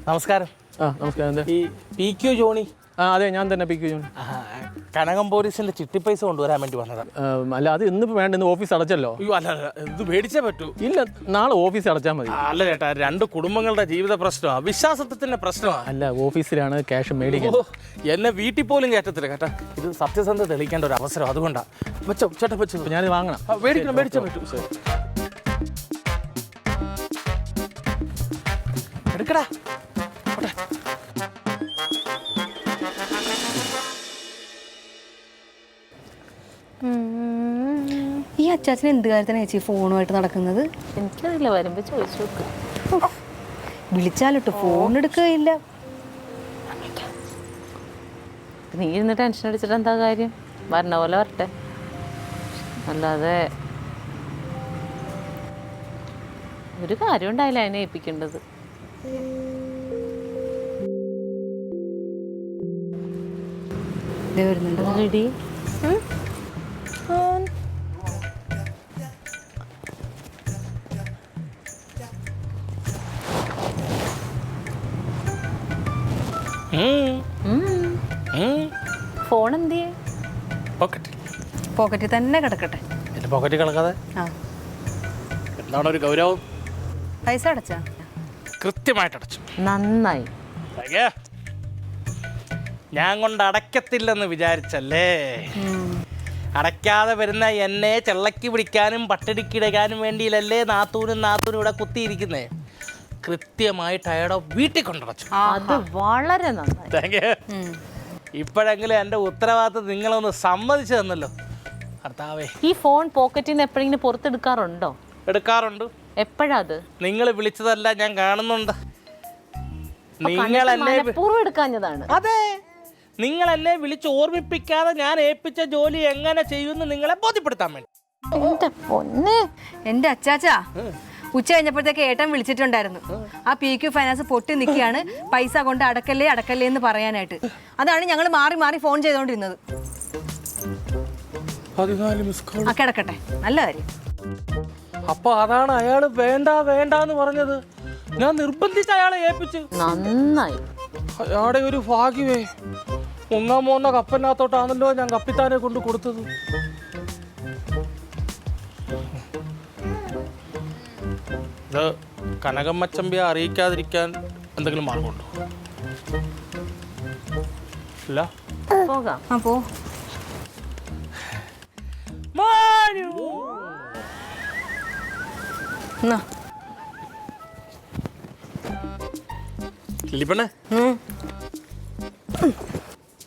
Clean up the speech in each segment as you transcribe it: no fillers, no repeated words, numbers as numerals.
നമസ്കാരം. നമസ്കാരം. ഈ പി ക്യു ജോണി? അതെ, ഞാൻ തന്നെ പി ക്യു ജോണി. കനകം പോലീസിന്റെ ചിട്ടിപ്പൈസ കൊണ്ടുവരാൻ വേണ്ടി വന്നതാണ്. അല്ല, അത് ഇന്നിപ്പോൾ വേണ്ട, ഇന്ന് ഓഫീസ് അടച്ചല്ലോ. അയ്യോ അല്ല, ഇത് മേടിച്ചേ പറ്റൂ. ഇല്ല, നാളെ ഓഫീസ് അടച്ചാൽ മതി. അല്ല ചേട്ടാ, രണ്ട് കുടുംബങ്ങളുടെ ജീവിത പ്രശ്നമാണ്, വിശ്വാസത്തിന്റെ പ്രശ്നമാണ്. അല്ല, ഓഫീസിലാണ് ക്യാഷ് മേടിക്കുന്നത്. എന്നെ വീട്ടിൽ പോലും കയറ്റത്തില്ല കേട്ടാ. ഇത് സത്യസന്ധത തെളിയിക്കേണ്ട ഒരു അവസരം, അതുകൊണ്ടാണ്. വെച്ചോ ചേട്ടാ, വെച്ചോ. ഞാൻ വാങ്ങണം. മേടിക്കണം, മേടിച്ചേ പറ്റൂ. എടുക്കടാ. ഈ അച്ചാച്ചന് എന്ത് കാര്യത്തിന് ചേച്ചി ഫോണുമായിട്ട് നടക്കുന്നത്? എനിക്കറിയില്ല, വരുമ്പോ ചോദിച്ചു നോക്ക്. വിളിച്ചാലിട്ട് ഫോൺ എടുക്കുകയില്ല. നീ ഇരുന്ന് ടെൻഷൻ അടിച്ചിട്ട് എന്താ കാര്യം? വരണ പോലെ വരട്ടെ, അല്ലാതെ ഒരു കാര്യം ഉണ്ടായില്ല അതിനെ ഏൽപ്പിക്കേണ്ടത്. വരുന്നുണ്ട് റെഡി. ഫോൺ എന്തിയെ? പോക്കറ്റിൽ തന്നെ കിടക്കട്ടെ. എന്റെ പോക്കറ്റിൽ കിടക്കാതെ എന്താണ് ഒരു ഗൗരവം? പൈസ അടച്ചാ? കൃത്യമായിട്ട് അടച്ചു. നന്നായി. ഞാൻ കൊണ്ട് അടയ്ക്കത്തില്ലെന്ന് വിചാരിച്ചല്ലേ? അടയ്ക്കാതെ വരുന്ന എന്നെ ചെള്ളക്കി പിടിക്കാനും പട്ടിടിക്കിടക്കാനും വേണ്ടിയില്ലല്ലേ നാത്തൂനും ഇവിടെ കുത്തിയിരിക്കുന്നേ. കൃത്യമായിട്ട് അയാളെ വീട്ടിൽ കൊണ്ടടച്ചു. അത് വളരെ നന്നായി. ഇപ്പോഴെങ്കിലും എൻ്റെ ഉത്തരവാദിത്വം നിങ്ങളൊന്ന് സമ്മതിച്ചു തന്നല്ലോ. ഭർത്താവേ, ഈ ഫോൺ പോക്കറ്റിൽ നിന്ന് എപ്പോഴെങ്കിലും പുറത്തെടുക്കാറുണ്ടോ? എടുക്കാറുണ്ട്. എപ്പോഴാ അത്? നിങ്ങൾ വിളിച്ചതല്ല, ഞാൻ കാണുന്നുണ്ട്. നിങ്ങൾ എന്നെ എടുക്കാഞ്ഞതാണ്. അതെ, നിങ്ങൾ എന്നെ വിളിച്ച് ഓർമ്മിപ്പിക്കാതെ ഞാൻ ഏൽപ്പിച്ച ജോലി എങ്ങനെ ചെയ്യുമെന്ന് നിങ്ങളെ ബോധ്യപ്പെടുത്താൻ വേണ്ടി. എന്റെ പൊന്നെ, എന്റെ അച്ചാച്ചാ, ഉച്ച കഴിഞ്ഞപ്പോഴത്തേക്ക് ഏട്ടൻ വിളിച്ചിട്ടുണ്ടായിരുന്നു. ആ പി ക്യു ഫൈനാൻസ് പൊട്ടി നിൽക്കുകയാണ്, പൈസ കൊണ്ട് അടക്കല്ലേ എന്ന് പറയാനായിട്ട്. അതാണ് ഞങ്ങൾ മാറി മാറി ഫോൺ ചെയ്തോണ്ടിരുന്നത്. കിടക്കട്ടെ, നല്ല കാര്യം. അപ്പൊ അതാണ് അയാള് വേണ്ടെന്ന് പറഞ്ഞത്. ഞാൻ നിർബന്ധിച്ച് അയാളെ ഏൽപ്പിച്ചു. നന്നായി. അയാളുടെ ഒരു ഭാഗ്യമേ, മുങ്ങാൻ കപ്പലിനകത്തോട്ടാണല്ലോ ഞാൻ കപ്പിത്താനെ കൊണ്ട് കൊടുത്തത്. ഇത് കനകമ്മച്ചമ്പിയെ അറിയിക്കാതിരിക്കാൻ എന്തെങ്കിലും മാർഗമുണ്ടോ? ഇല്ല. പോകാം. പോ. കിളിപ്പണ്ണേ,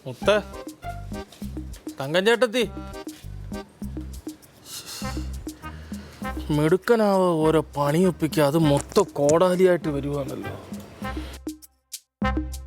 മുത്ത തങ്കം ചേട്ടത്തി, മിടുക്കനാവോ ഓരോ പണിയൊപ്പിക്കുക. അത് മൊത്തം കോടാലിയായിട്ട് വരുവാണല്ലോ.